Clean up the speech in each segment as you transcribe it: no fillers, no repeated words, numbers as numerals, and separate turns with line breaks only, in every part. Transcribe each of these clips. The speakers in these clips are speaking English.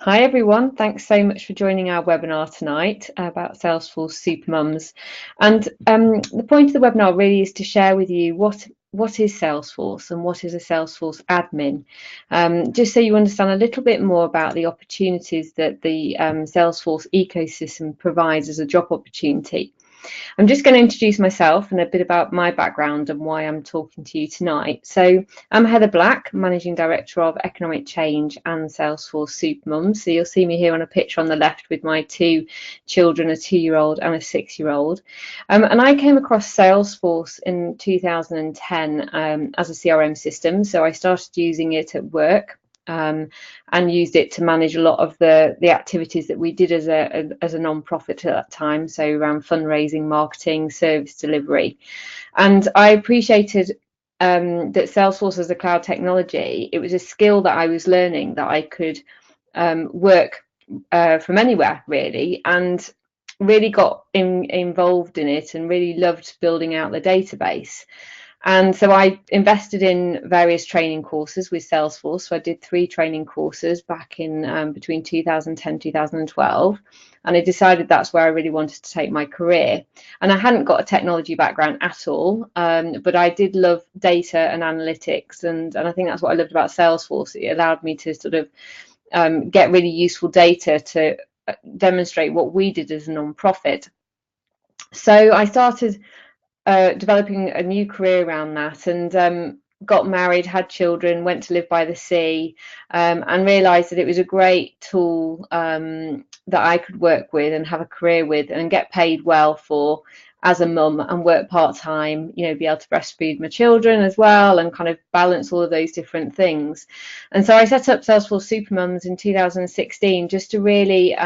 Hi everyone, thanks so much for joining our webinar tonight about Salesforce Supermums. And the point of the webinar really is to share with you what is Salesforce and what is a Salesforce admin, just so you understand a little bit more about the opportunities that the Salesforce ecosystem provides as a job opportunity. I'm just going to introduce myself and a bit about my background and why I'm talking to you tonight. So I'm Heather Black, Managing Director of Economic Change and Salesforce Supermums. So you'll see me here on a picture on the left with my two children, a 2-year-old and a 6-year-old. And I came across Salesforce in 2010 as a CRM system. So I started using it at work. And used it to manage a lot of the activities that we did as a non-profit at that time, so around fundraising, marketing, service delivery. And I appreciated that Salesforce as a cloud technology, it was a skill that I was learning that I could work from anywhere really, and really got involved in it and really loved building out the database. And so I invested in various training courses with Salesforce. So I did 3 training courses back in between 2010 and 2012. And I decided that's where I really wanted to take my career. And I hadn't got a technology background at all, but I did love data and analytics. And I think that's what I loved about Salesforce. It allowed me to sort of get really useful data to demonstrate what we did as a non-profit. So I started developing a new career around that, and got married, had children, went to live by the sea, and realised that it was a great tool that I could work with and have a career with and get paid well for as a mum, and work part-time, you know, be able to breastfeed my children as well and kind of balance all of those different things. And so I set up Salesforce Supermums in 2016 just to really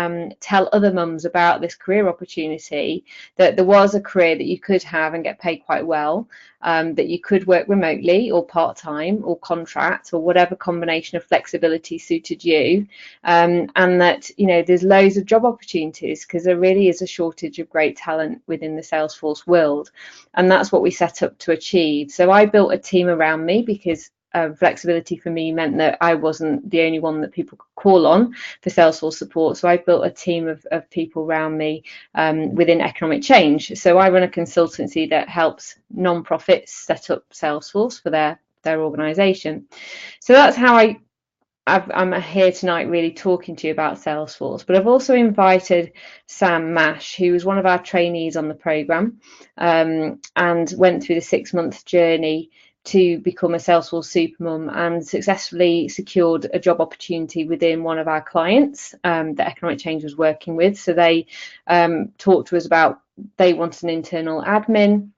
tell other mums about this career opportunity, that there was a career that you could have and get paid quite well, that you could work remotely or part-time or contract or whatever combination of flexibility suited you, and that, you know, there's loads of job opportunities because there really is a shortage of great talent within the Salesforce world, and that's what we set up to achieve. So I built a team around me because flexibility for me meant that I wasn't the only one that people could call on for Salesforce support. So I built a team of people around me within economic change. So I run a consultancy that helps non-profits set up Salesforce for their organisation. So that's how I'm here tonight really talking to you about Salesforce. But I've also invited Sam Mash, who was one of our trainees on the programme, and went through the 6-month journey to become a Salesforce Supermum and successfully secured a job opportunity within one of our clients that Economic Change was working with. So they talked to us about they wanted an internal admin,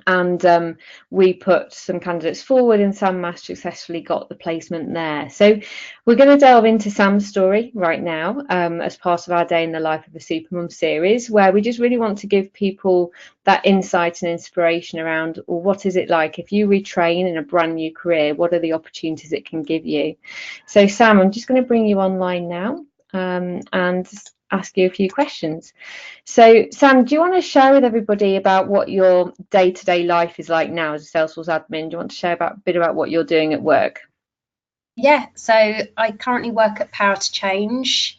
and we put some candidates forward, and Sam Mash successfully got the placement there. So we're going to delve into Sam's story right now, as part of our Day in the Life of a Supermum series, where we just really want to give people that insight and inspiration around, well, what is it like if you retrain in a brand new career? What are the opportunities it can give you? So Sam, I'm just going to bring you online now, and ask you a few questions. So, Sam, do you want to share with everybody about what your day-to-day life is like now as a Salesforce admin? Do you want to share a bit about what you're doing at work?
Yeah, so I currently work at Power to Change,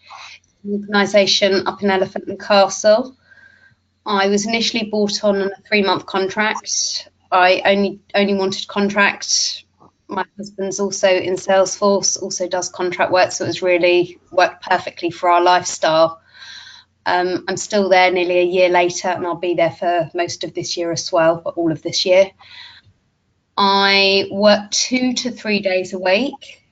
an organisation up in Elephant and Castle. I was initially brought on a 3-month contract. I only wanted contract. My husband's also in Salesforce, also does contract work, so it was really worked perfectly for our lifestyle. I'm still there nearly a year later, and I'll be there for most of this year as well, but all of this year. I work 2 to 3 days a week.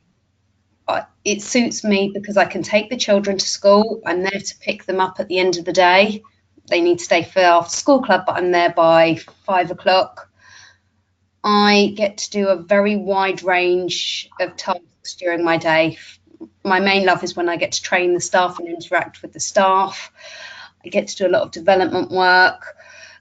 It suits me because I can take the children to school. I'm there to pick them up at the end of the day. They need to stay for after school club, but I'm there by 5 o'clock. I get to do a very wide range of tasks during my day. My main love is when I get to train the staff and interact with the staff. I get to do a lot of development work.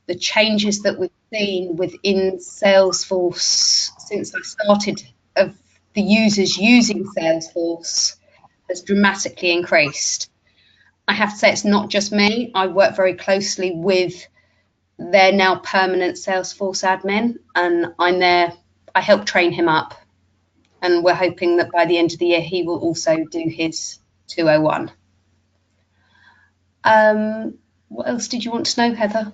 The changes that we've seen within Salesforce since I started, of the users using Salesforce, has dramatically increased. I have to say it's not just me. I work very closely with their now permanent Salesforce admin, and I'm there. I help train him up, and we're hoping that by the end of the year he will also do his 201. What else did you want to know, Heather?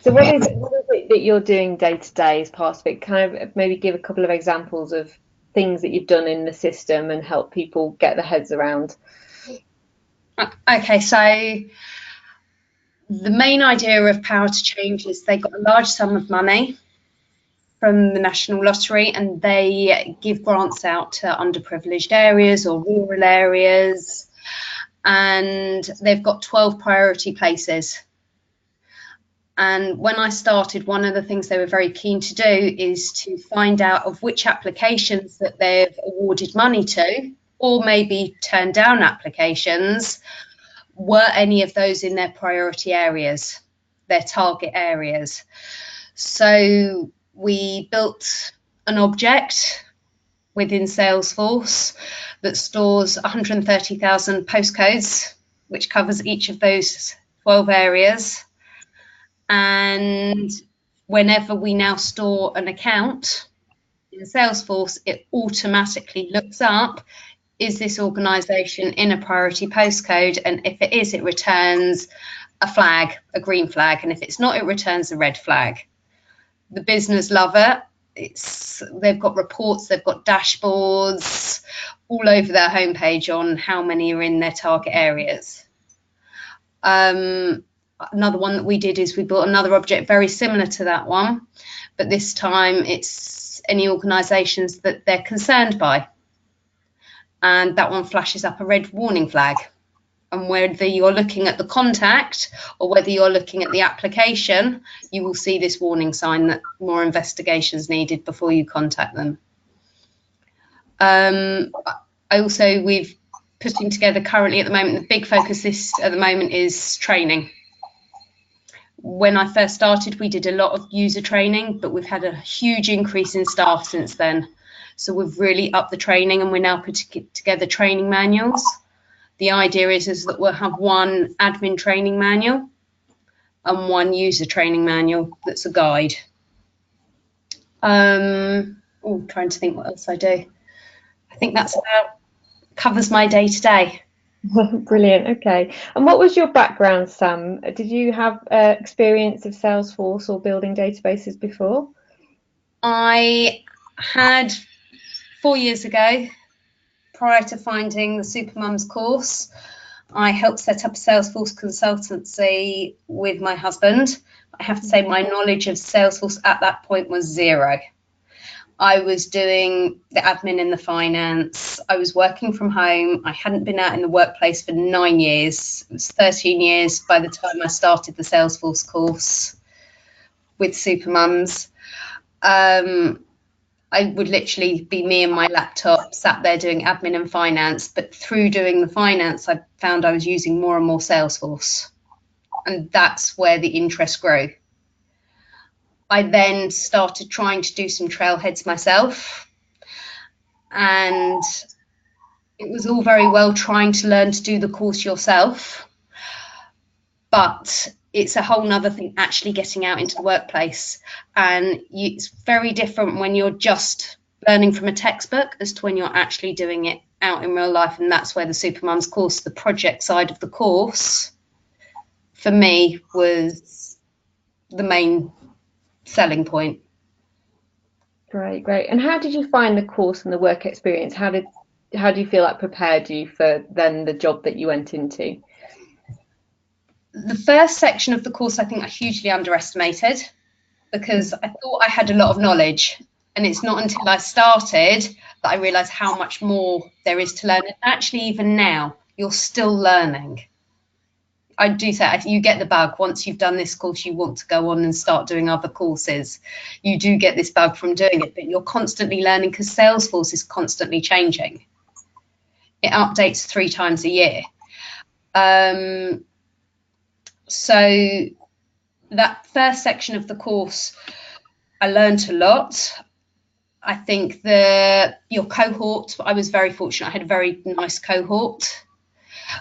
So what is it that you're doing day to day as part of it? Kind of maybe give a couple of examples of things that you've done in the system and help people get their heads around.
Okay, so the main idea of Power to Change is they got a large sum of money from the National Lottery, and they give grants out to underprivileged areas or rural areas, and they've got 12 priority places. And when I started, one of the things they were very keen to do is to find out of which applications that they've awarded money to, or maybe turned down applications, were any of those in their priority areas, their target areas. So we built an object within Salesforce that stores 130,000 postcodes, which covers each of those 12 areas. And whenever we now store an account in Salesforce, it automatically looks up, is this organisation in a priority postcode? And if it is, it returns a flag, a green flag. And if it's not, it returns a red flag. The business love it. They've got reports, they've got dashboards all over their homepage on how many are in their target areas. Another one that we did is we built another object very similar to that one, but this time it's any organisations that they're concerned by. And that one flashes up a red warning flag. And whether you're looking at the contact or whether you're looking at the application, you will see this warning sign that more investigations needed before you contact them. We've putting together currently at the moment, the big focus list at the moment is training. When I first started, we did a lot of user training, but we've had a huge increase in staff since then. So we've really upped the training, and we're now putting together training manuals. The idea is that we'll have one admin training manual and one user training manual that's a guide. Trying to think what else I do. I think that's about covers my day to day.
Brilliant. Okay. And what was your background, Sam? Did you have experience of Salesforce or building databases before?
I had 4 years ago, prior to finding the Supermums course, I helped set up a Salesforce consultancy with my husband. I have to say my knowledge of Salesforce at that point was zero. I was doing the admin and the finance. I was working from home. I hadn't been out in the workplace for 9 years. It was 13 years by the time I started the Salesforce course with Supermums. I would literally be me and my laptop sat there doing admin and finance. But through doing the finance, I found I was using more and more Salesforce. And that's where the interest grew. I then started trying to do some trailheads myself, and it was all very well trying to learn to do the course yourself, but it's a whole nother thing actually getting out into the workplace, and it's very different when you're just learning from a textbook as to when you're actually doing it out in real life. And that's where the Supermums course, the project side of the course, for me was the main selling point.
Great. And how did you find the course and the work experience? How do you feel that prepared you for then the job that you went into?
The first section of the course I think I hugely underestimated, because I thought I had a lot of knowledge, and it's not until I started that I realised how much more there is to learn. And actually even now you're still learning. I do say you get the bug once you've done this course, you want to go on and start doing other courses. You do get this bug from doing it, but you're constantly learning because Salesforce is constantly changing. It updates 3 times a year. So that first section of the course, I learned a lot. I think your cohort, I was very fortunate. I had a very nice cohort.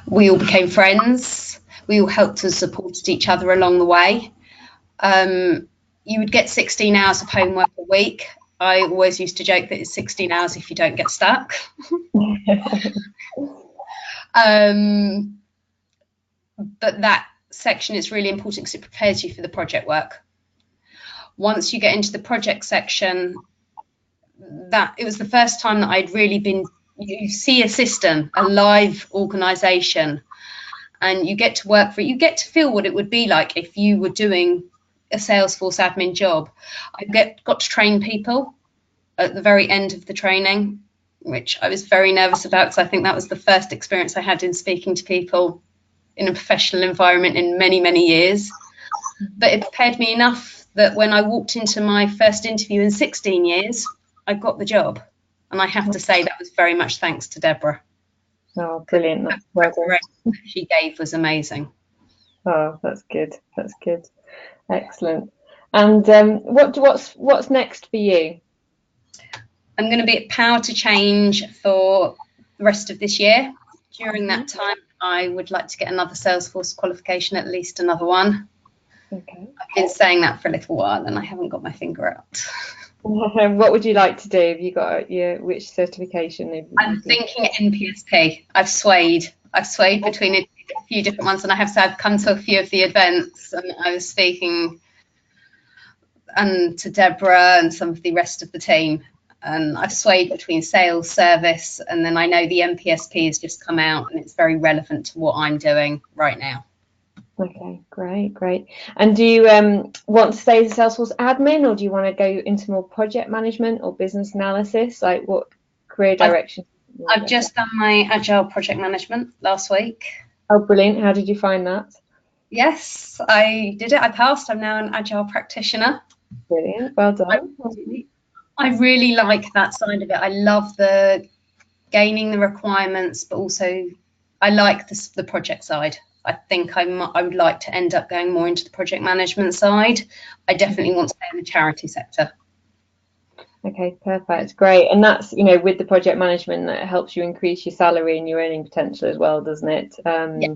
We all became friends. We all helped and supported each other along the way. You would get 16 hours of homework a week. I always used to joke that it's 16 hours if you don't get stuck. But that section is really important because it prepares you for the project work. Once you get into the project section, that it was the first time that I'd really been, you see a system, a live organization, and you get to work for it. You get to feel what it would be like if you were doing a Salesforce admin job. I got to train people at the very end of the training, which I was very nervous about because I think that was the first experience I had in speaking to people in a professional environment in many, many years. But it prepared me enough that when I walked into my first interview in 16 years, I got the job. And I have to say that was very much thanks to Deborah.
Oh, brilliant. That's
well done. She gave was amazing.
Oh, that's good. That's good. Excellent. And what's next for you?
I'm going to be at Power to Change for the rest of this year. During that time, I would like to get another Salesforce qualification, at least another one.
Okay.
I've been saying that for a little while and I haven't got my finger out.
What would you like to do? Have you got which certification?
I'm thinking NPSP. I've swayed between a few different ones, and I have said I've come to a few of the events, and I was speaking to Deborah and some of the rest of the team, and I've swayed between sales, service, and then I know the NPSP has just come out and it's very relevant to what I'm doing right now.
Okay, great. And do you want to stay as a Salesforce admin, or do you want to go into more project management or business analysis? Like, what career direction?
I've just done my Agile project management last week.
Oh, brilliant. How did you find that?
Yes, I did it. I passed. I'm now an Agile practitioner.
Brilliant. Well done.
I really like that side of it. I love the gaining the requirements, but also I like the project side. I think I would like to end up going more into the project management side. I definitely want to stay in the charity sector.
Okay, perfect. Great. And that's, with the project management, that helps you increase your salary and your earning potential as well, doesn't it?
Yeah.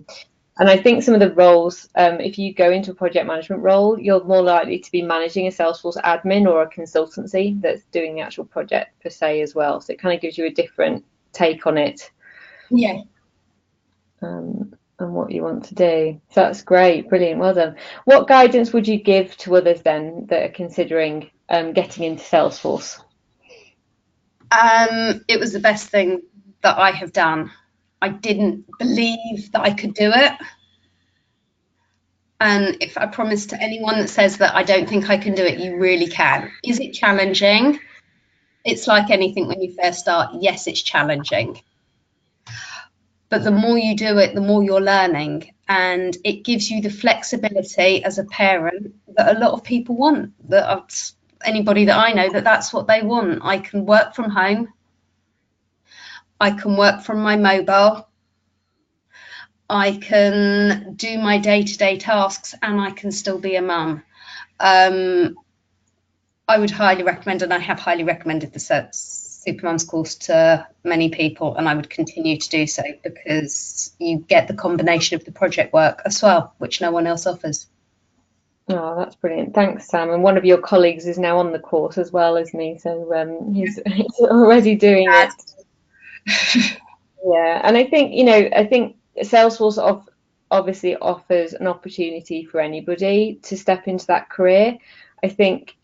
And I think some of the roles, if you go into a project management role, you're more likely to be managing a Salesforce admin or a consultancy that's doing the actual project per se as well. So it kind of gives you a different take on it.
Yeah.
And what you want to do. So that's great. Brilliant. Well done. What guidance would you give to others then that are considering getting into Salesforce?
It was the best thing that I have done. I didn't believe that I could do it. And if I promise to anyone that says that I don't think I can do it, you really can. Is it challenging? It's like anything when you first start. Yes, it's challenging. But the more you do it, the more you're learning. And it gives you the flexibility as a parent that a lot of people want. Anybody that I know, that's what they want. I can work from home. I can work from my mobile. I can do my day-to-day tasks and I can still be a mum. I would highly recommend, and I have highly recommended the Supermums course to many people, and I would continue to do so because you get the combination of the project work as well, which no one else offers.
Oh, that's brilliant. Thanks, Sam. And one of your colleagues is now on the course as well, isn't he? So he's already doing it. Yeah, and I think Salesforce obviously offers an opportunity for anybody to step into that career. I think,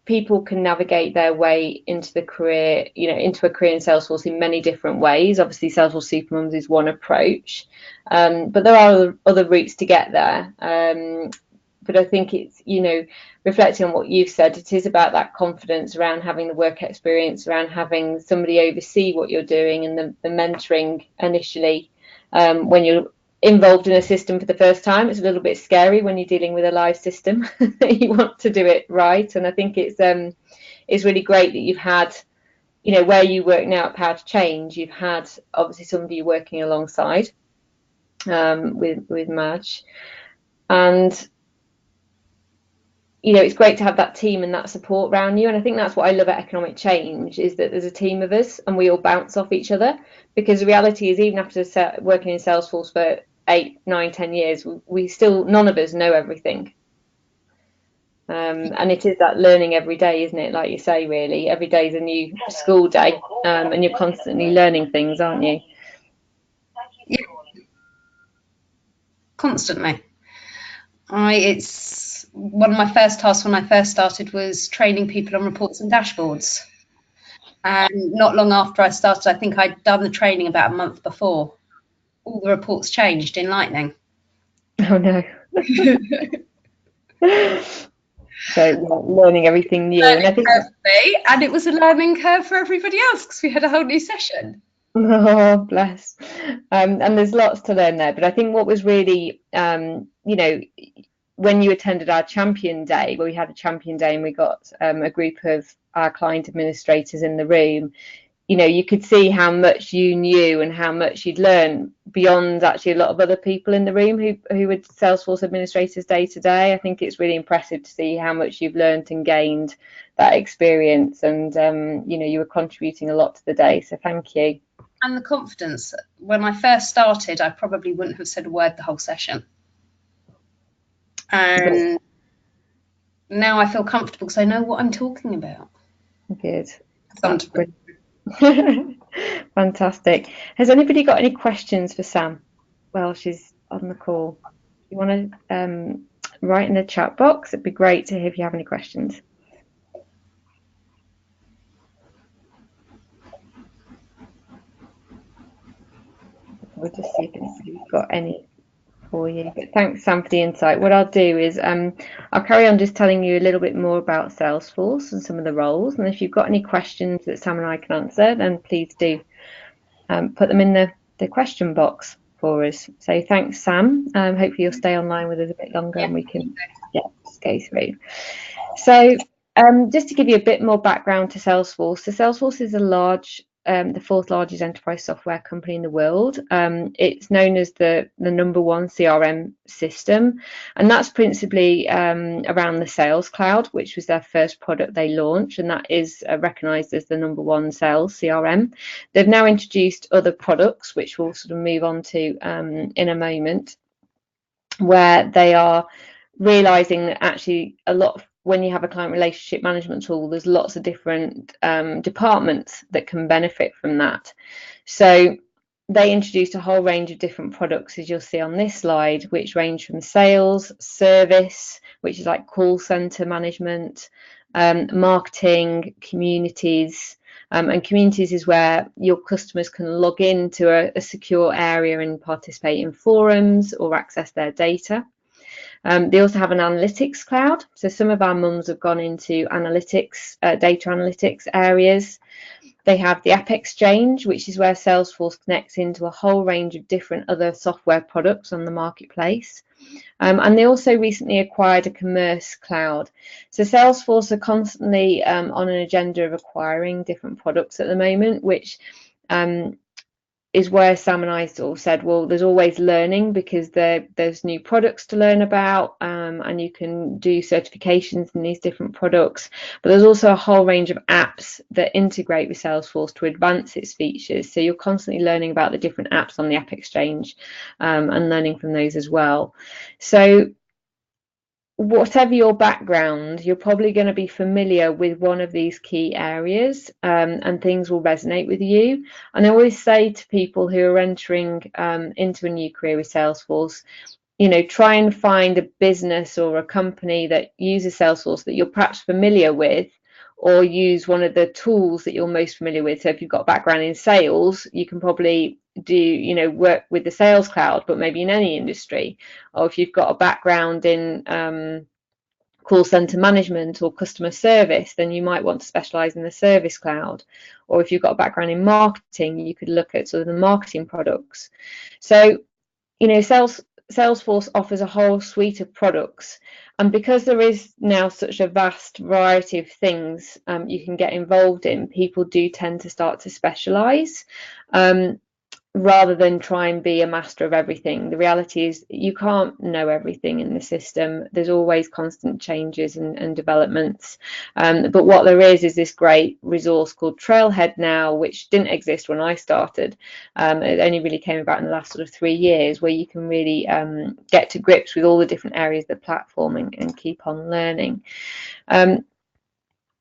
people can navigate their way into the career, into a career in Salesforce in many different ways. Obviously, Salesforce Supermums is one approach, but there are other routes to get there. But I think it's, reflecting on what you've said, it is about that confidence around having the work experience, around having somebody oversee what you're doing, and the mentoring initially when you're involved in a system for the first time. It's a little bit scary when you're dealing with a live system. You want to do it right, and I think it's really great that you've had, where you work now at Power to Change, you've had obviously somebody you're working alongside with Madge, and it's great to have that team and that support around you. And I think that's what I love at Economic Change, is that there's a team of us and we all bounce off each other, because the reality is, even after working in Salesforce for 8, 9, 10 years, we still, none of us know everything. And it is that learning every day, isn't it? Like you say, really, every day is a new school day, and you're constantly learning things, aren't you?
Yeah, constantly. It's one of my first tasks when I first started was training people on reports and dashboards. And not long after I started, I think I'd done the training about a month before, all the reports changed in Lightning.
Oh no. So yeah, learning everything new, and I think
And it was a learning curve for everybody else because we had a whole new session.
oh bless, and there's lots to learn there. But I think what was really, when you attended our champion day, where we had a champion day and we got a group of our client administrators in the room, you could see how much you knew and how much you'd learned beyond actually a lot of other people in the room who were Salesforce administrators day to day. I think it's really impressive to see how much you've learned and gained that experience, and you were contributing a lot to the day, so thank you.
And the confidence. When I first started, I probably wouldn't have said a word the whole session. And now I feel comfortable because I know what I'm talking about.
Good. Fantastic. Has anybody got any questions for Sam while she's on the call? You want to write in the chat box? It'd be great to hear if you have any questions. We'll just see if anybody's got any for you. But thanks, Sam, for the insight. What I'll do is I'll carry on just telling you a little bit more about Salesforce and some of the roles. And if you've got any questions that Sam and I can answer, then please do put them in the question box for us. So thanks, Sam. Hopefully you'll stay online with us a bit longer and we can just go through. So just to give you a bit more background to Salesforce. So Salesforce is the fourth largest enterprise software company in the world. It's known as the number one CRM system, and that's principally around the Sales Cloud, which was their first product they launched, and that is recognized as the number one sales CRM. They've now introduced other products, which we'll sort of move on to in a moment, where they are realizing that actually when you have a client relationship management tool, there's lots of different departments that can benefit from that. So they introduced a whole range of different products, as you'll see on this slide, which range from sales, service, which is like call center management, marketing, communities. And communities is where your customers can log into a secure area and participate in forums or access their data. They also have an analytics cloud. So some of our mums have gone into analytics, data analytics areas. They have the App Exchange, which is where Salesforce connects into a whole range of different other software products on the marketplace. And they also recently acquired a commerce cloud. So Salesforce are constantly on an agenda of acquiring different products at the moment, which is where Sam and I sort of said, well, there's always learning because there's new products to learn about, and you can do certifications in these different products. But there's also a whole range of apps that integrate with Salesforce to advance its features. So you're constantly learning about the different apps on the App Exchange and learning from those as well. So whatever your background, you're probably going to be familiar with one of these key areas, and things will resonate with you. And I always say to people who are entering into a new career with Salesforce, try and find a business or a company that uses Salesforce that you're perhaps familiar with, or use one of the tools that you're most familiar with. So if you've got a background in sales, you can probably do work with the Sales Cloud, but maybe in any industry. Or if you've got a background in call center management or customer service, then you might want to specialize in the Service Cloud. Or if you've got a background in marketing, you could look at sort of the marketing products. So Salesforce offers a whole suite of products, and because there is now such a vast variety of things you can get involved in, people do tend to start to specialize rather than try and be a master of everything. The reality is you can't know everything in the system. There's always constant changes and developments. But what there is this great resource called Trailhead now, which didn't exist when I started. It only really came about in the last sort of 3 years, where you can really get to grips with all the different areas of the platform and keep on learning.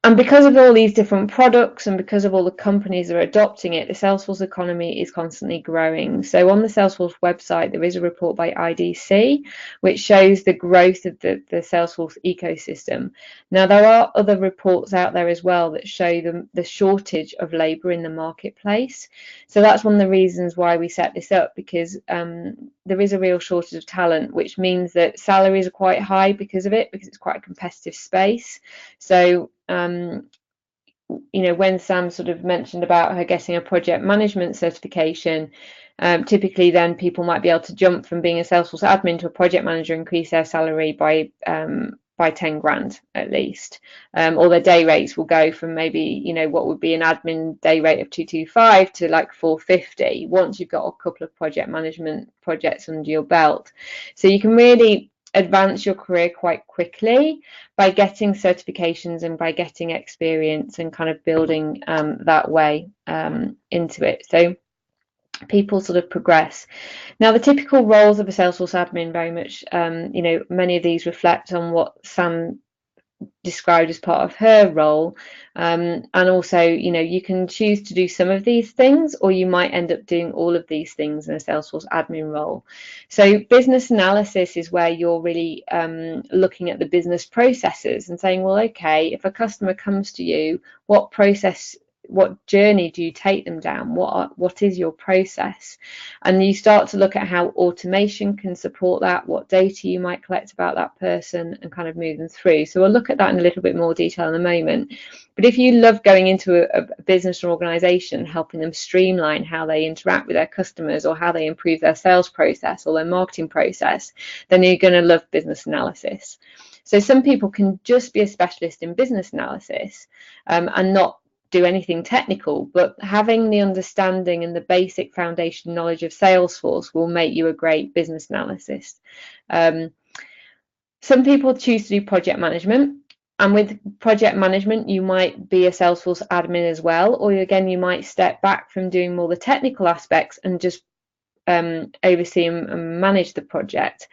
And because of all these different products and because of all the companies that are adopting it, the Salesforce economy is constantly growing. So on the Salesforce website, there is a report by IDC, which shows the growth of the Salesforce ecosystem. Now, there are other reports out there as well that show the shortage of labour in the marketplace. So that's one of the reasons why we set this up, because there is a real shortage of talent, which means that salaries are quite high because of it, because it's quite a competitive space. So when Sam sort of mentioned about her getting a project management certification, typically then people might be able to jump from being a Salesforce admin to a project manager, increase their salary by 10 grand at least, or their day rates will go from maybe what would be an admin day rate of 225 to like 450 once you've got a couple of project management projects under your belt. So you can really advance your career quite quickly by getting certifications and by getting experience and kind of building that way into it. So people sort of progress. Now, the typical roles of a Salesforce admin very much, many of these reflect on what Sam described as part of her role, and also you can choose to do some of these things, or you might end up doing all of these things in a Salesforce admin role. So business analysis is where you're really looking at the business processes and saying, well, okay, if a customer comes to you, what journey do you take them down? What is your process? And you start to look at how automation can support that, what data you might collect about that person, and kind of move them through. So we'll look at that in a little bit more detail in a moment. But if you love going into a business or organization, helping them streamline how they interact with their customers, or how they improve their sales process or their marketing process, then you're going to love business analysis. So some people can just be a specialist in business analysis and not do anything technical, but having the understanding and the basic foundation knowledge of Salesforce will make you a great business analyst. Some people choose to do project management, and with project management you might be a Salesforce admin as well, or again you might step back from doing more the technical aspects and just oversee and manage the project.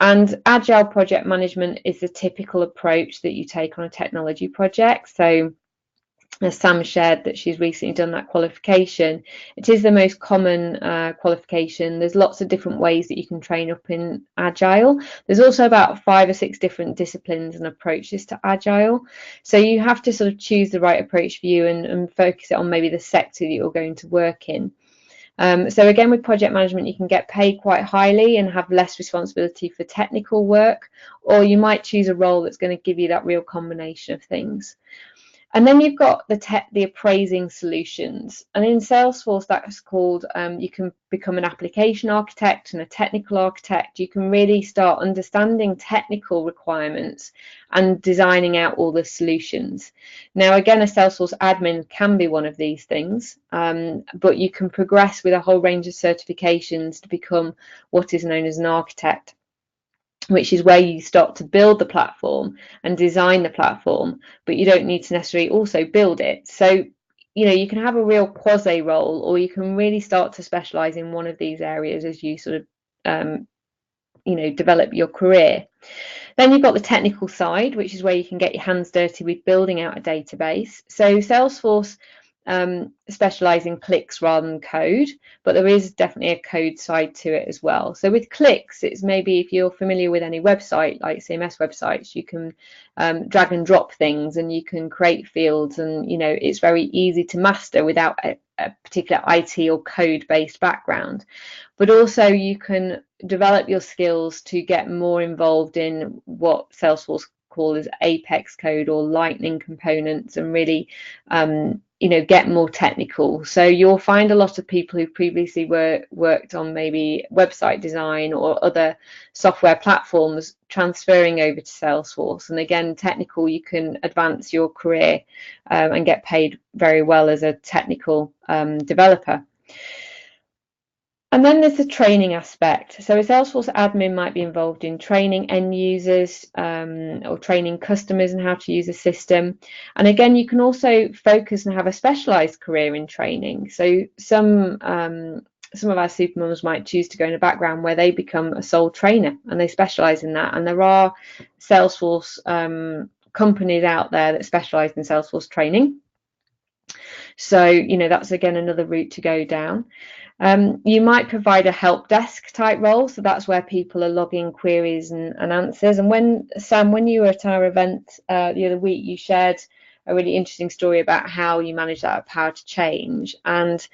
And agile project management is the typical approach that you take on a technology project. So as Sam shared that she's recently done that qualification, it is the most common qualification. There's lots of different ways that you can train up in Agile. There's also about 5 or 6 different disciplines and approaches to Agile. So you have to sort of choose the right approach for you and focus it on maybe the sector that you're going to work in. So again, with project management, you can get paid quite highly and have less responsibility for technical work, or you might choose a role that's going to give you that real combination of things. And then you've got the appraising solutions. And in Salesforce, that's called, you can become an application architect and a technical architect. You can really start understanding technical requirements and designing out all the solutions. Now, again, a Salesforce admin can be one of these things, but you can progress with a whole range of certifications to become what is known as an architect, which is where you start to build the platform and design the platform, but you don't need to necessarily also build it. So, you can have a real quasi role, or you can really start to specialize in one of these areas as you sort of, develop your career. Then you've got the technical side, which is where you can get your hands dirty with building out a database. So Salesforce specialize in clicks rather than code, but there is definitely a code side to it as well. So with clicks, it's maybe if you're familiar with any website like CMS websites, you can drag and drop things and you can create fields, and it's very easy to master without a particular IT or code based background. But also you can develop your skills to get more involved in what Salesforce call as Apex code or lightning components, and really get more technical. So you'll find a lot of people who previously worked on maybe website design or other software platforms transferring over to Salesforce. And again, technical, you can advance your career and get paid very well as a technical developer. And then there's the training aspect. So a Salesforce admin might be involved in training end users or training customers on how to use a system. And again, you can also focus and have a specialized career in training. So some of our Supermums might choose to go in a background where they become a sole trainer and they specialize in that. And there are Salesforce companies out there that specialise in Salesforce training. So, you know, that's again another route to go down. You might provide a help desk type role, so that's where people are logging queries and answers. And when Sam, when you were at our event the other week, you shared a really interesting story about how you manage that at Power to Change, and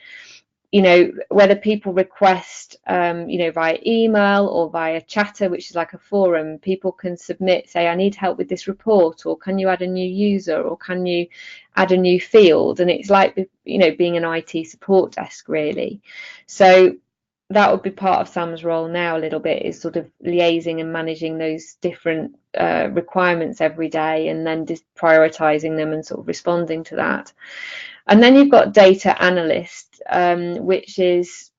you know, whether people request, you know, via email or via Chatter, which is like a forum, people can submit, say, I need help with this report, or can you add a new user, or can you add a new field? And it's like, you know, being an IT support desk, really. So that would be part of Sam's role now a little bit, is sort of liaising and managing those different requirements every day, and then just prioritizing them and sort of responding to that. And then you've got data analyst, which is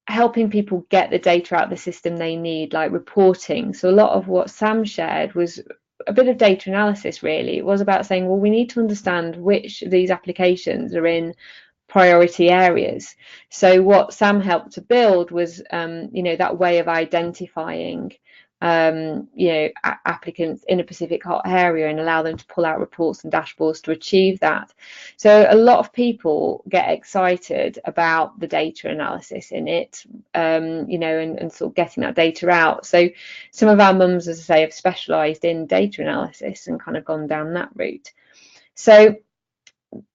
helping people get the data out of the system they need, like reporting. So a lot of what Sam shared was a bit of data analysis, really. It was about saying, well, we need to understand which of these applications are in priority areas. So what Sam helped to build was, you know, that way of identifying you know, applicants in a specific hot area and allow them to pull out reports and dashboards to achieve that. So a lot of people get excited about the data analysis in it, you know, and sort of getting that data out. So some of our mums, as I say, have specialised in data analysis and kind of gone down that route. So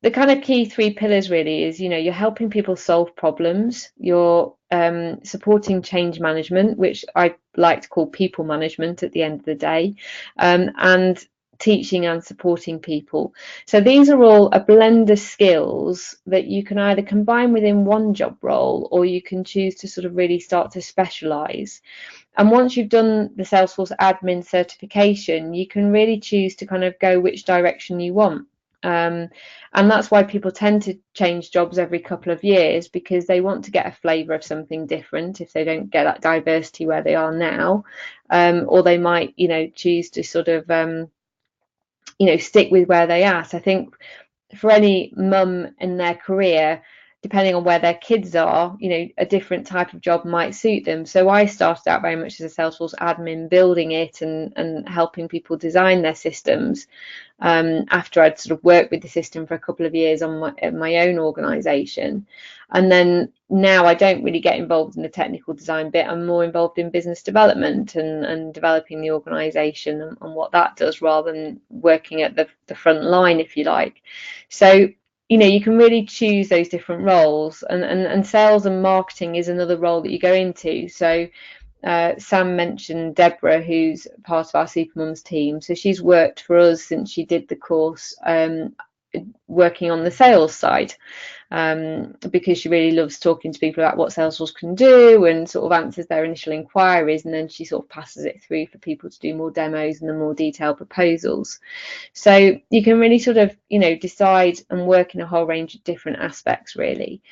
the kind of key three pillars really is, you know, you're helping people solve problems, you're supporting change management, which I like to call people management at the end of the day, and teaching and supporting people. So these are all a blend of skills that you can either combine within one job role, or you can choose to sort of really start to specialize. And once you've done the Salesforce admin certification, you can really choose to kind of go which direction you want. And that's why people tend to change jobs every couple of years, because they want to get a flavour of something different if they don't get that diversity where they are now, or they might, you know, choose to sort of, you know, stick with where they are. So I think for any mum in their career, depending on where their kids are, you know, a different type of job might suit them. So I started out very much as a Salesforce admin, building it and helping people design their systems, after I'd sort of worked with the system for a couple of years on my own organisation. And then now I don't really get involved in the technical design bit. I'm more involved in business development and developing the organisation and what that does, rather than working at the front line, if you like. So, you know, you can really choose those different roles, and sales and marketing is another role that you go into. So Sam mentioned Deborah, who's part of our Supermums team. So she's worked for us since she did the course, working on the sales side, because she really loves talking to people about what Salesforce can do, and sort of answers their initial inquiries, and then she sort of passes it through for people to do more demos and the more detailed proposals. So you can really sort of, you know, decide and work in a whole range of different aspects, really.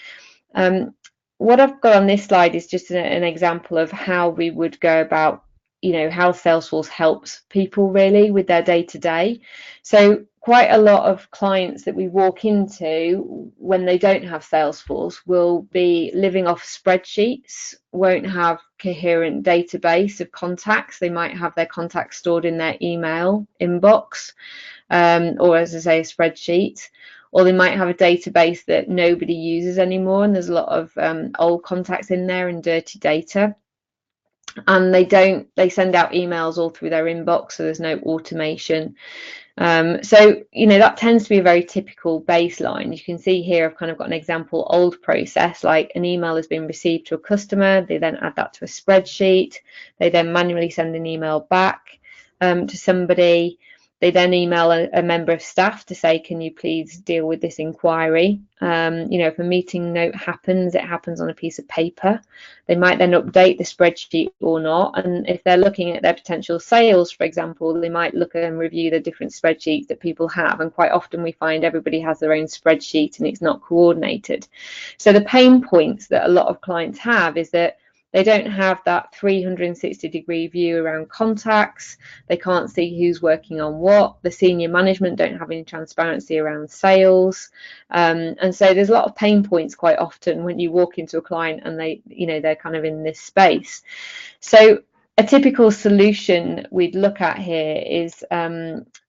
What I've got on this slide is just an example of how we would go about, you know, how Salesforce helps people really with their day-to-day. So quite a lot of clients that we walk into when they don't have Salesforce will be living off spreadsheets, won't have coherent database of contacts. They might have their contacts stored in their email inbox, or as I say, a spreadsheet. Or they might have a database that nobody uses anymore, and there's a lot of old contacts in there and dirty data. And they send out emails all through their inbox, so there's no automation. So, you know, that tends to be a very typical baseline. You can see here I've kind of got an example old process, like an email has been received to a customer, they then add that to a spreadsheet, they then manually send an email back to somebody. They then email a member of staff to say, can you please deal with this inquiry? You know, if a meeting note happens, it happens on a piece of paper. They might then update the spreadsheet or not. And if they're looking at their potential sales, for example, they might look and review the different spreadsheets that people have. And quite often we find everybody has their own spreadsheet and it's not coordinated. So the pain points that a lot of clients have is that they don't have that 360-degree view around contacts. They can't see who's working on what. The senior management don't have any transparency around sales. And so there's a lot of pain points quite often when you walk into a client and they, you know, they're kind of in this space. So a typical solution we'd look at here is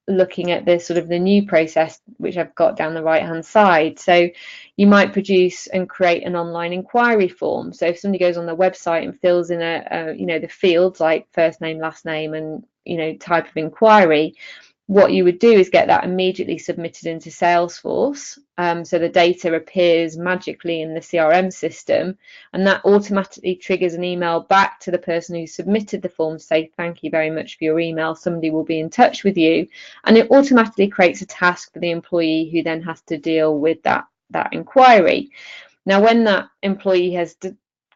looking at the sort of the new process, which I've got down the right hand side. So you might produce and create an online inquiry form. So if somebody goes on their website and fills in the fields like first name, last name, and type of inquiry, what you would do is get that immediately submitted into Salesforce. So the data appears magically in the CRM system, and that automatically triggers an email back to the person who submitted the form to say, thank you very much for your email. Somebody will be in touch with you. And it automatically creates a task for the employee who then has to deal with that inquiry. Now, when that employee has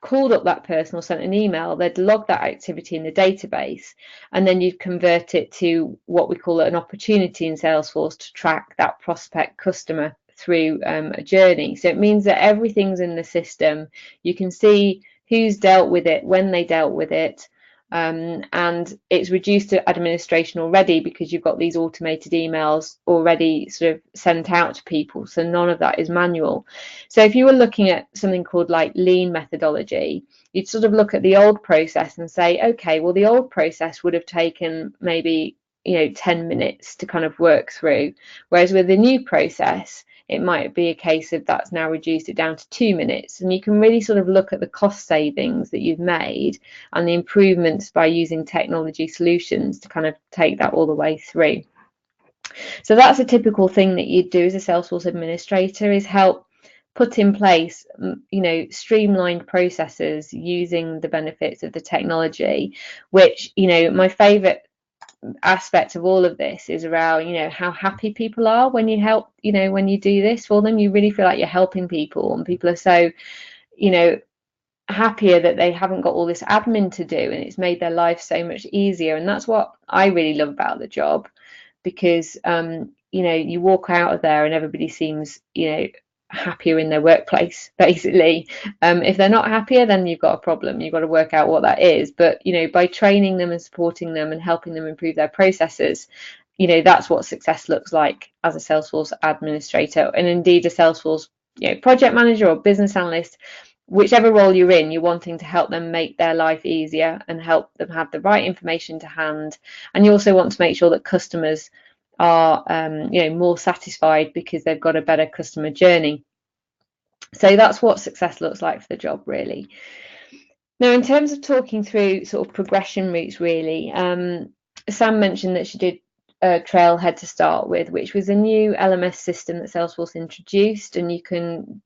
called up that person or sent an email, they'd log that activity in the database, and then you'd convert it to what we call an opportunity in Salesforce to track that prospect customer through a journey. So it means that everything's in the system. You can see who's dealt with it, when they dealt with it, and it's reduced to administration already because you've got these automated emails already sort of sent out to people, so none of that is manual. So if you were looking at something called like lean methodology, you'd sort of look at the old process and say, okay, well, the old process would have taken maybe 10 minutes to kind of work through, whereas with the new process it might be a case of that's now reduced it down to 2 minutes. And you can really sort of look at the cost savings that you've made and the improvements by using technology solutions to kind of take that all the way through. So that's a typical thing that you'd do as a Salesforce administrator, is help put in place streamlined processes using the benefits of the technology, which my favorite aspect of all of this is around how happy people are when you help, when you do this for them. You really feel like you're helping people, and people are so happier that they haven't got all this admin to do, and it's made their life so much easier. And that's what I really love about the job, because you walk out of there and everybody seems happier in their workplace, basically. If they're not happier, then you've got a problem. You've got to work out what that is. But by training them and supporting them and helping them improve their processes, that's what success looks like as a Salesforce administrator, and indeed a Salesforce project manager or business analyst. Whichever role you're in, you're wanting to help them make their life easier and help them have the right information to hand. And you also want to make sure that customers are more satisfied because they've got a better customer journey. So that's what success looks like for the job, really. Now, in terms of talking through sort of progression routes, really, Sam mentioned that she did Trailhead to start with, which was a new LMS system that Salesforce introduced, and you can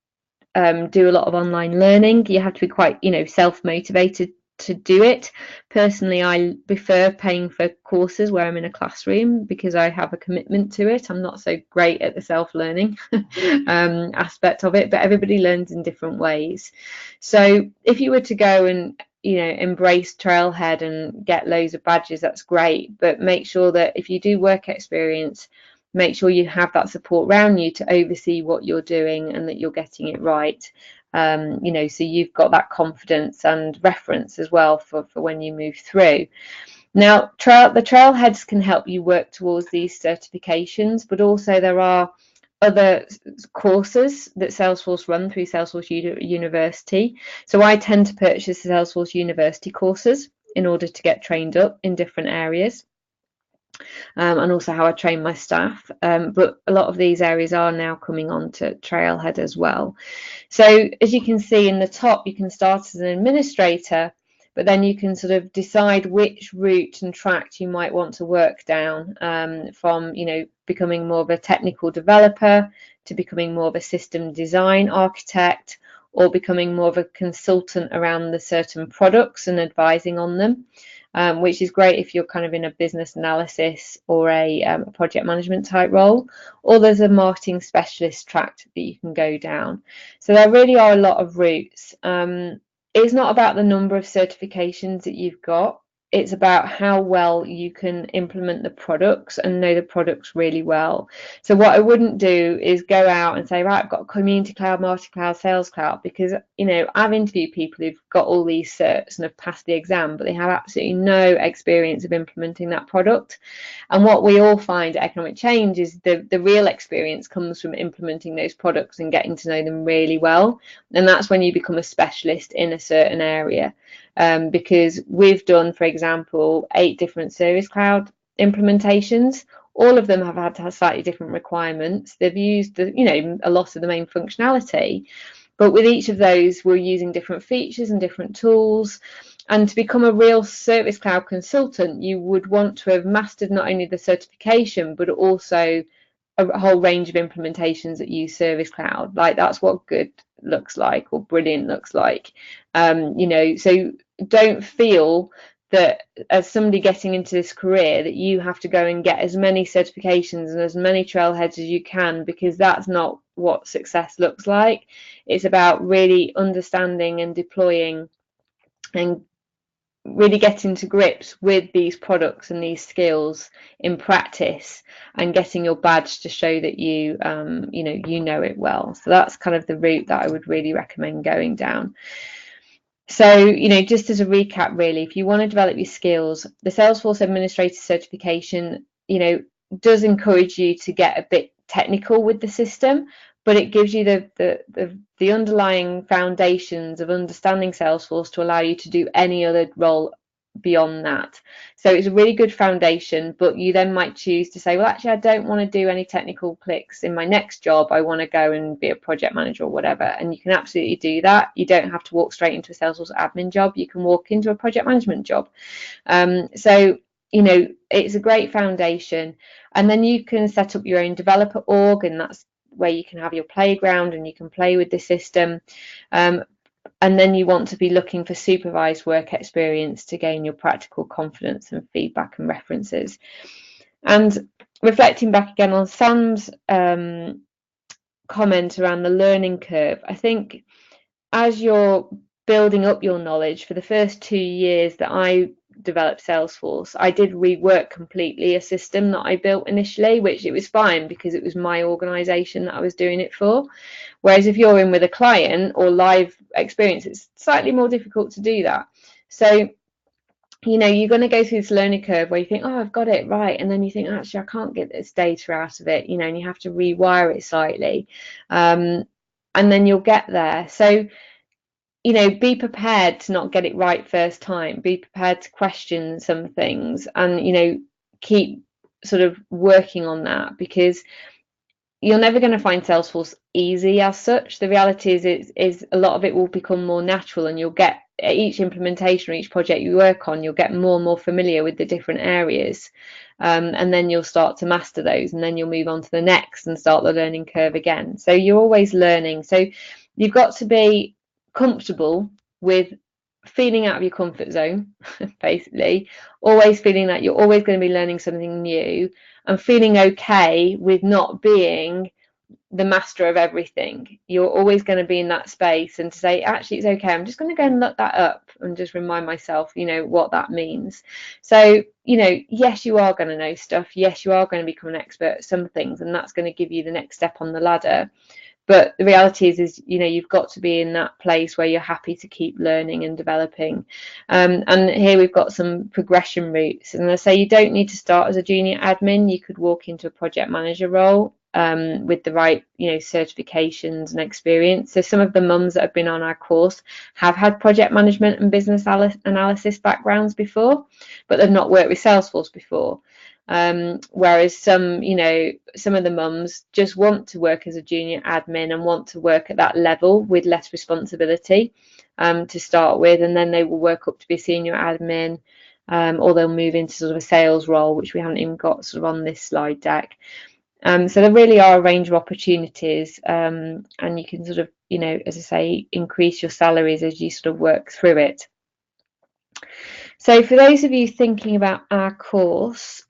do a lot of online learning. You have to be quite self-motivated to do it. Personally, I prefer paying for courses where I'm in a classroom because I have a commitment to it. I'm not so great at the self-learning aspect of it, but everybody learns in different ways. So if you were to go and embrace Trailhead and get loads of badges, that's great, but make sure that if you do work experience, make sure you have that support around you to oversee what you're doing and that you're getting it right. So you've got that confidence and reference as well for when you move through. Now, the trailheads can help you work towards these certifications, but also there are other courses that Salesforce run through Salesforce University. So I tend to purchase the Salesforce University courses in order to get trained up in different areas. And also how I train my staff. But a lot of these areas are now coming on to Trailhead as well. So as you can see in the top, you can start as an administrator, but then you can sort of decide which route and track you might want to work down, from becoming more of a technical developer to becoming more of a system design architect, or becoming more of a consultant around the certain products and advising on them. Which is great if you're kind of in a business analysis or a project management type role, or there's a marketing specialist track that you can go down. So there really are a lot of routes. It's not about the number of certifications that you've got. It's about how well you can implement the products and know the products really well. So what I wouldn't do is go out and say, right, I've got Community Cloud, Marketing Cloud, Sales Cloud, because I've interviewed people who've got all these certs and have passed the exam, but they have absolutely no experience of implementing that product. And what we all find at Economic Change is the real experience comes from implementing those products and getting to know them really well. And that's when you become a specialist in a certain area. because we've done, for example, 8 different Service Cloud implementations. All of them have had to have slightly different requirements. They've used a lot of the main functionality, but with each of those, we're using different features and different tools. And to become a real Service Cloud consultant, you would want to have mastered not only the certification, but also a whole range of implementations that use Service Cloud. Like, that's what good looks like, or brilliant looks like. So don't feel that as somebody getting into this career that you have to go and get as many certifications and as many trailheads as you can, because that's not what success looks like. It's about really understanding and deploying and really getting to grips with these products and these skills in practice, and getting your badge to show that you know it well. So that's kind of the route that I would really recommend going down. So, just as a recap, really, if you want to develop your skills, the Salesforce Administrator certification, does encourage you to get a bit technical with the system, but it gives you the underlying foundations of understanding Salesforce to allow you to do any other role beyond that. So it's a really good foundation, but you then might choose to say, well, actually, I don't want to do any technical clicks in my next job. I want to go and be a project manager or whatever. And you can absolutely do that. You don't have to walk straight into a Salesforce admin job. You can walk into a project management job. So it's a great foundation. And then you can set up your own developer org, and that's where you can have your playground and you can play with the system. And then you want to be looking for supervised work experience to gain your practical confidence and feedback and references. And reflecting back again on Sam's comment around the learning curve, I think as you're building up your knowledge, for the first 2 years that I developed Salesforce, I did rework completely a system that I built initially, which it was fine because it was my organization that I was doing it for. Whereas if you're in with a client or live experience, it's slightly more difficult to do that. So you're going to go through this learning curve where you think, oh, I've got it right, and then you think, actually, I can't get this data out of it, and you have to rewire it slightly, and then you'll get there. So be prepared to not get it right first time. Be prepared to question some things, and keep sort of working on that, because you're never going to find Salesforce easy as such. The reality is a lot of it will become more natural, and you'll get each implementation or each project you work on, you'll get more and more familiar with the different areas, and then you'll start to master those, and then you'll move on to the next and start the learning curve again. So you're always learning. So you've got to be comfortable with feeling out of your comfort zone, basically, always feeling that you're always going to be learning something new, and feeling okay with not being the master of everything. You're always going to be in that space, and to say, actually, it's okay, I'm just going to go and look that up and just remind myself, what that means. So, yes, you are going to know stuff. Yes, you are going to become an expert at some things, and that's going to give you the next step on the ladder. But the reality is you've got to be in that place where you're happy to keep learning and developing. And here we've got some progression routes. And I say you don't need to start as a junior admin. You could walk into a project manager role with the right, certifications and experience. So some of the mums that have been on our course have had project management and business analysis backgrounds before, but they've not worked with Salesforce before. Whereas some of the mums just want to work as a junior admin and want to work at that level with less responsibility to start with, and then they will work up to be a senior admin, or they'll move into sort of a sales role, which we haven't even got sort of on this slide deck. So there really are a range of opportunities, and you can sort of, as I say, increase your salaries as you sort of work through it. So for those of you thinking about our course,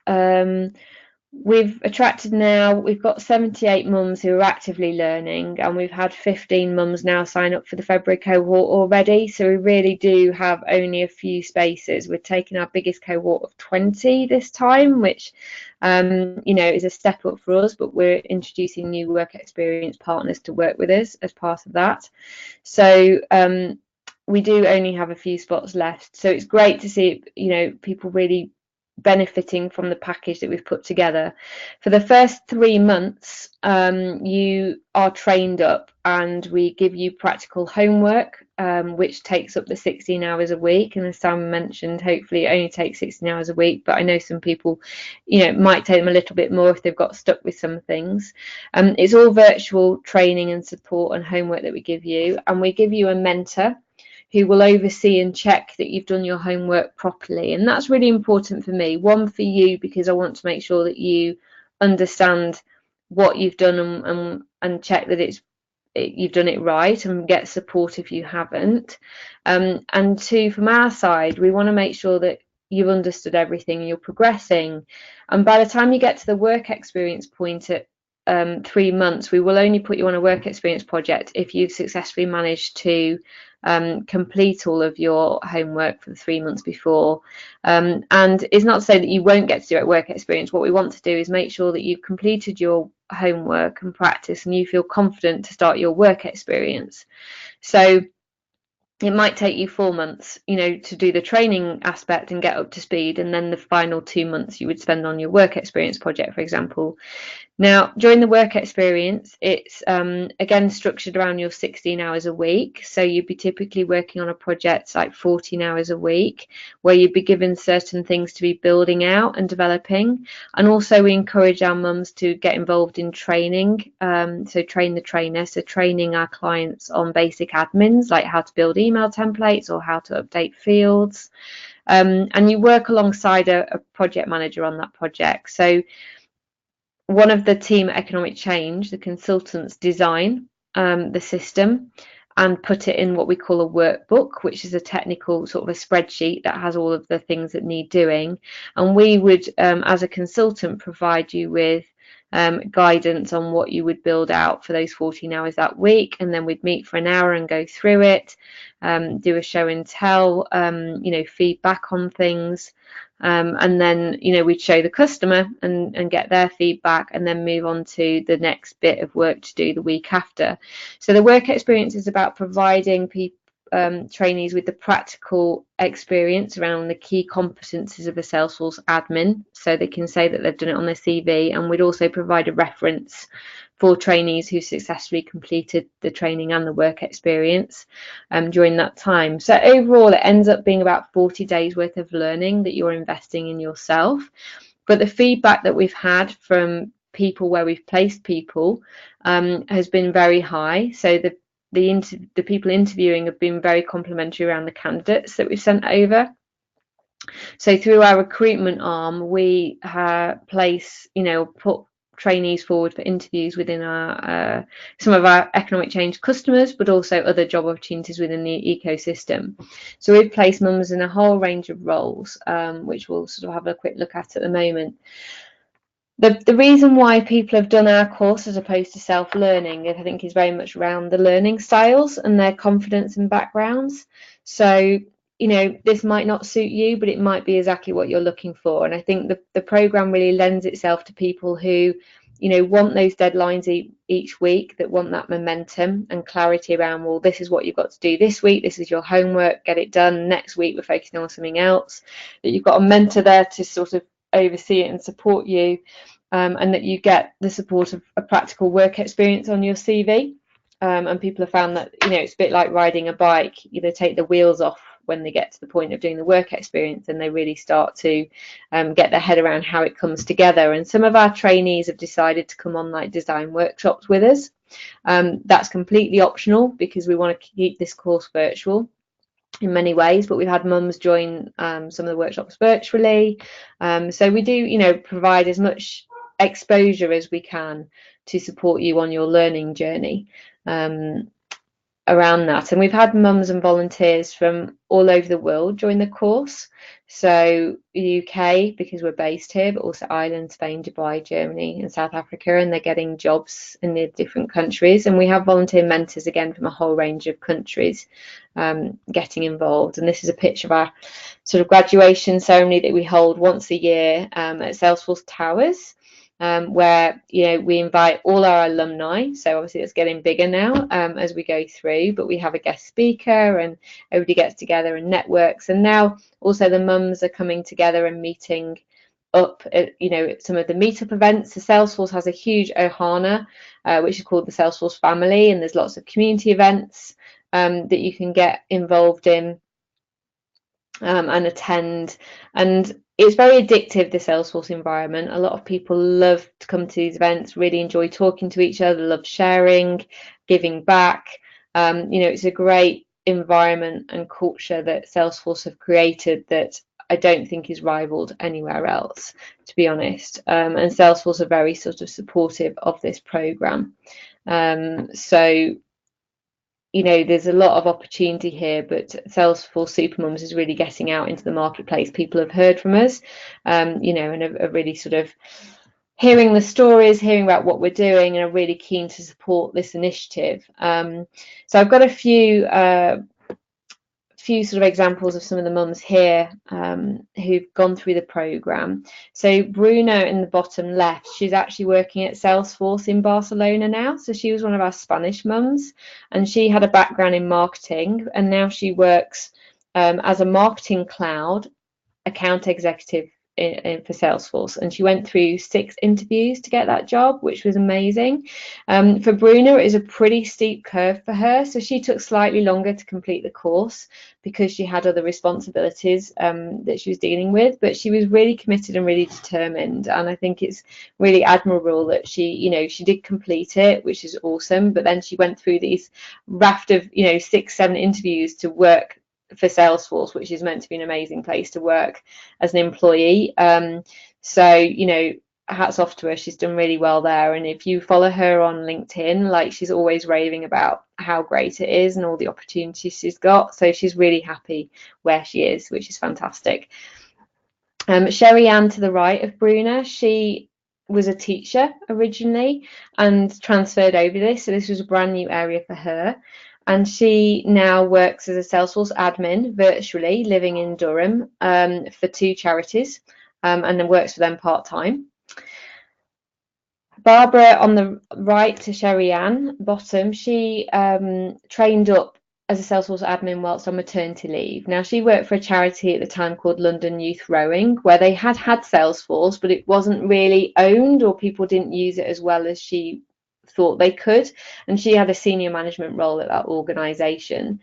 we've got 78 mums who are actively learning, and we've had 15 mums now sign up for the February cohort already. So we really do have only a few spaces. We're taking our biggest cohort of 20 this time, which is a step up for us, but we're introducing new work experience partners to work with us as part of that. So we do only have a few spots left, so it's great to see people really benefiting from the package that we've put together. For the first 3 months, you are trained up, and we give you practical homework, which takes up the 16 hours a week. And as Sam mentioned, hopefully it only takes 16 hours a week, but I know some people, it might take them a little bit more if they've got stuck with some things. It's all virtual training and support and homework that we give you, and we give you a mentor who will oversee and check that you've done your homework properly. And that's really important for me. One, for you, because I want to make sure that you understand what you've done and check that you've done it right, and get support if you haven't. And two, from our side, we want to make sure that you've understood everything and you're progressing. And by the time you get to the work experience point at 3 months, we will only put you on a work experience project if you've successfully managed to complete all of your homework for the 3 months before. And it's not to say that you won't get to do it at work experience. What we want to do is make sure that you've completed your homework and practice and you feel confident to start your work experience. So it might take you 4 months, to do the training aspect and get up to speed, and then the final 2 months you would spend on your work experience project, for example. Now, during the work experience, it's again structured around your 16 hours a week. So you'd be typically working on a project like 14 hours a week, where you'd be given certain things to be building out and developing. And also we encourage our mums to get involved in training. So train the trainer, so training our clients on basic admins, like how to build email templates or how to update fields. And you work alongside a project manager on that project. So one of the team at Economic Change, the consultants, design the system and put it in what we call a workbook, which is a technical sort of a spreadsheet that has all of the things that need doing. And we would, as a consultant, provide you with guidance on what you would build out for those 14 hours that week. And then we'd meet for an hour and go through it, do a show and tell, feedback on things. And then, we'd show the customer and get their feedback, and then move on to the next bit of work to do the week after. So the work experience is about providing trainees with the practical experience around the key competencies of a Salesforce admin, so they can say that they've done it on their CV. And we'd also provide a reference for trainees who successfully completed the training and the work experience during that time. So overall, it ends up being about 40 days worth of learning that you're investing in yourself. But the feedback that we've had from people where we've placed people has been very high. So the people interviewing have been very complimentary around the candidates that we've sent over. So through our recruitment arm, we put trainees forward for interviews within some of our Economic Change customers, but also other job opportunities within the ecosystem. So we've placed mums in a whole range of roles, which we'll sort of have a quick look at the moment. The reason why people have done our course as opposed to self-learning, I think, is very much around the learning styles and their confidence and backgrounds. So, this might not suit you, but it might be exactly what you're looking for. And I think the programme really lends itself to people who, want those deadlines each week, that want that momentum and clarity around, well, this is what you've got to do this week, this is your homework, get it done. Next week, we're focusing on something else. That you've got a mentor there to sort of oversee it and support you, and that you get the support of a practical work experience on your CV. And people have found that, it's a bit like riding a bike. They take the wheels off when they get to the point of doing the work experience, and they really start to get their head around how it comes together. And some of our trainees have decided to come on like design workshops with us. That's completely optional because we want to keep this course virtual in many ways, but we've had mums join some of the workshops virtually. So we do, provide as much exposure as we can to support you on your learning journey around that. And we've had mums and volunteers from all over the world join the course. So UK, because we're based here, but also Ireland, Spain, Dubai, Germany and South Africa, and they're getting jobs in the different countries. And we have volunteer mentors again from a whole range of countries getting involved. And this is a picture of our sort of graduation ceremony that we hold once a year at Salesforce Towers. where we invite all our alumni. So obviously it's getting bigger now as we go through, but we have a guest speaker and everybody gets together and networks. And now also the mums are coming together and meeting up at some of the meetup events. So Salesforce has a huge Ohana, which is called the Salesforce family, and there's lots of community events that you can get involved in and attend. And it's very addictive, the Salesforce environment. A lot of people love to come to these events, really enjoy talking to each other, love sharing, giving back. It's a great environment and culture that Salesforce have created that I don't think is rivaled anywhere else, to be honest. And Salesforce are very sort of supportive of this program. So there's a lot of opportunity here, but Salesforce Supermums is really getting out into the marketplace. People have heard from us, and are really sort of hearing the stories, hearing about what we're doing, and are really keen to support this initiative. So I've got a few sort of examples of some of the mums here who've gone through the program. So Bruna in the bottom left, she's actually working at Salesforce in Barcelona now. So she was one of our Spanish mums, and she had a background in marketing, and now she works as a marketing cloud account executive for Salesforce, and she went through 6 interviews to get that job, which was amazing. For Bruna, it is a pretty steep curve for her, so she took slightly longer to complete the course because she had other responsibilities that she was dealing with, but she was really committed and really determined, and I think it's really admirable that she did complete it, which is awesome. But then she went through these raft of 6-7 interviews to work for Salesforce, which is meant to be an amazing place to work as an employee. So hats off to her. She's done really well there, and if you follow her on LinkedIn, she's always raving about how great it is and all the opportunities she's got. So she's really happy where she is, which is fantastic. Sherry Ann to the right of Bruna, she was a teacher originally and transferred over this, so this was a brand new area for her. And she now works as a Salesforce admin virtually, living in Durham for 2 charities, and then works for them part-time. Barbara on the right to Sherry Ann, bottom, she trained up as a Salesforce admin whilst on maternity leave. Now, she worked for a charity at the time called London Youth Rowing, where they had Salesforce, but it wasn't really owned, or people didn't use it as well as she thought they could, and she had a senior management role at that organisation,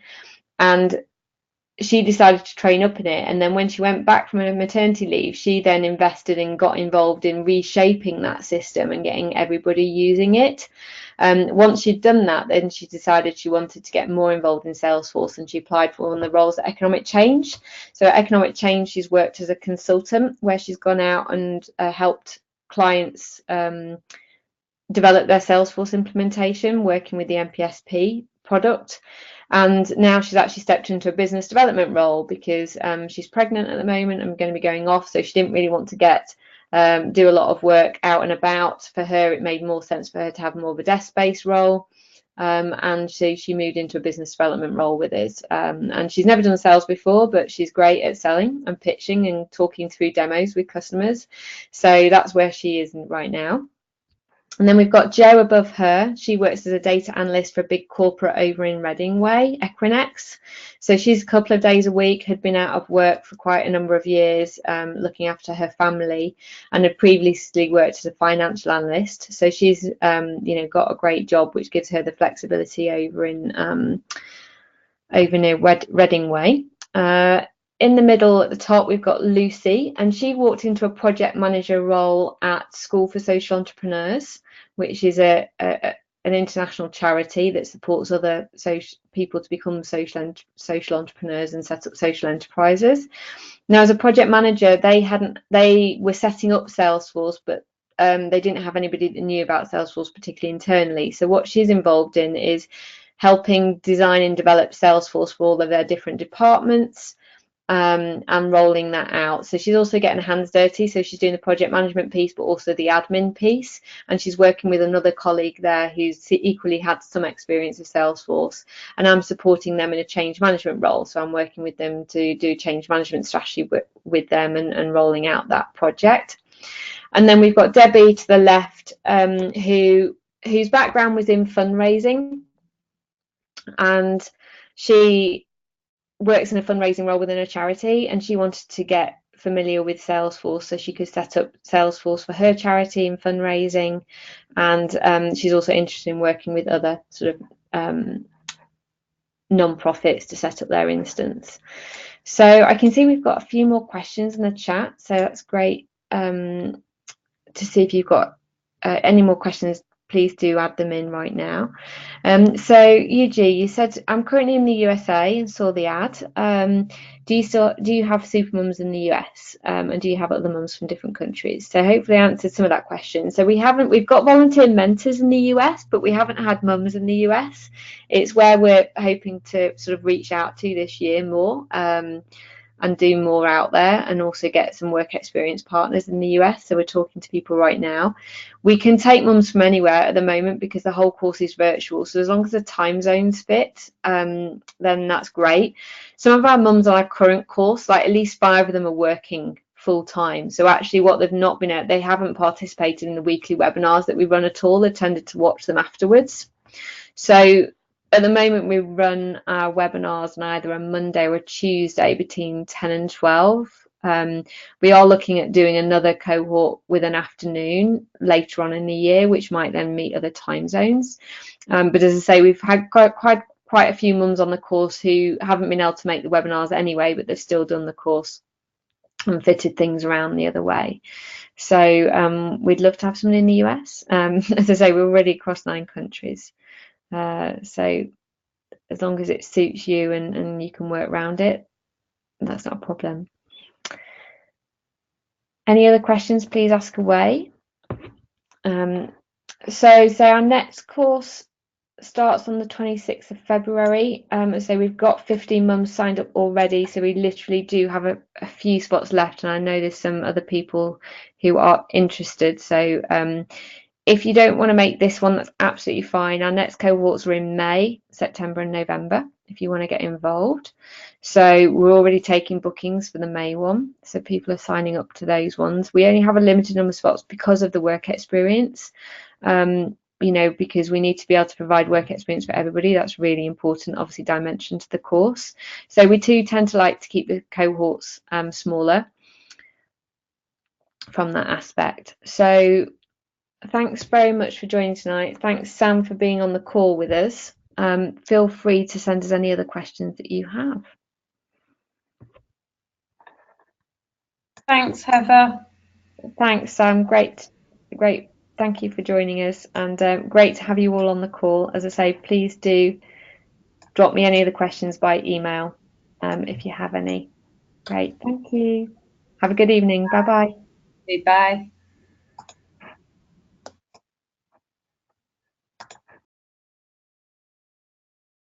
and she decided to train up in it. And then when she went back from her maternity leave, she then invested and got involved in reshaping that system and getting everybody using it. Once she'd done that, then she decided she wanted to get more involved in Salesforce, and she applied for one of the roles at Economic Change. So at Economic Change, she's worked as a consultant, where she's gone out and helped clients develop their Salesforce implementation, working with the MPSP product. And now she's actually stepped into a business development role because she's pregnant at the moment and going to be going off, so she didn't really want to do a lot of work out and about. For her, it made more sense for her to have more of a desk-based role, and so she moved into a business development role with us. And she's never done sales before, but she's great at selling and pitching and talking through demos with customers. So that's where she is right now. And then we've got Jo above her. She works as a data analyst for a big corporate over in Reading Way, Equinex. So she's a couple of days a week, had been out of work for quite a number of years, looking after her family, and had previously worked as a financial analyst. So she's, got a great job, which gives her the flexibility over near Reading Way. In the middle at the top, we've got Lucy, and she walked into a project manager role at School for Social Entrepreneurs, which is an international charity that supports other people to become social entrepreneurs and set up social enterprises. Now, as a project manager, they were setting up Salesforce, but they didn't have anybody that knew about Salesforce, particularly internally. So what she's involved in is helping design and develop Salesforce for all of their different departments, and rolling that out. So she's also getting her hands dirty. So she's doing the project management piece, but also the admin piece. And she's working with another colleague there who's equally had some experience of Salesforce. And I'm supporting them in a change management role. So I'm working with them to do change management strategy with them and rolling out that project. And then we've got Debbie to the left, whose background was in fundraising, and she works in a fundraising role within a charity, and she wanted to get familiar with Salesforce so she could set up Salesforce for her charity and fundraising. And she's also interested in working with other sort of non-profits to set up their instance. So I can see we've got a few more questions in the chat, so that's great. To see if you've got any more questions, please do add them in right now. So Yuji, you said I'm currently in the USA and saw the ad. Do you have Supermums in the US, and do you have other mums from different countries? So hopefully I answered some of that question. So we've got volunteer mentors in the US, but we haven't had mums in the US. It's where we're hoping to sort of reach out to this year more. And do more out there, and also get some work experience partners in the US. So we're talking to people right now. We can take mums from anywhere at the moment because the whole course is virtual. So as long as the time zones fit, then that's great. Some of our mums on our current course, like at least 5 of them are working full time. So actually what they've not been at, they haven't participated in the weekly webinars that we run at all. They've tended to watch them afterwards. So at the moment, we run our webinars on either a Monday or a Tuesday between 10 and 12. We are looking at doing another cohort with an afternoon later on in the year, which might then meet other time zones. But as I say, we've had quite a few mums on the course who haven't been able to make the webinars anyway, but they've still done the course and fitted things around the other way. So we'd love to have someone in the US. As I say, we're already across 9 countries. So as long as it suits you and you can work around it, that's not a problem. Any other questions, please ask away. So our next course starts on the 26th of February. So we've got 15 mums signed up already, so we literally do have a few spots left, and I know there's some other people who are interested. So if you don't want to make this one, that's absolutely fine. Our next cohorts are in May, September and November, if you want to get involved. So we're already taking bookings for the May one. So people are signing up to those ones. We only have a limited number of spots because of the work experience, because we need to be able to provide work experience for everybody. That's really important, obviously, dimension to the course. So we do tend to like to keep the cohorts smaller from that aspect. So thanks very much for joining tonight. Thanks, Sam, for being on the call with us. Feel free to send us any other questions that you have.
Thanks, Heather.
Thanks, Sam. Great. Thank you for joining us, and great to have you all on the call. As I say, please do drop me any other questions by email if you have any. Great. Thank you. Have a good evening. Bye-bye.
Bye.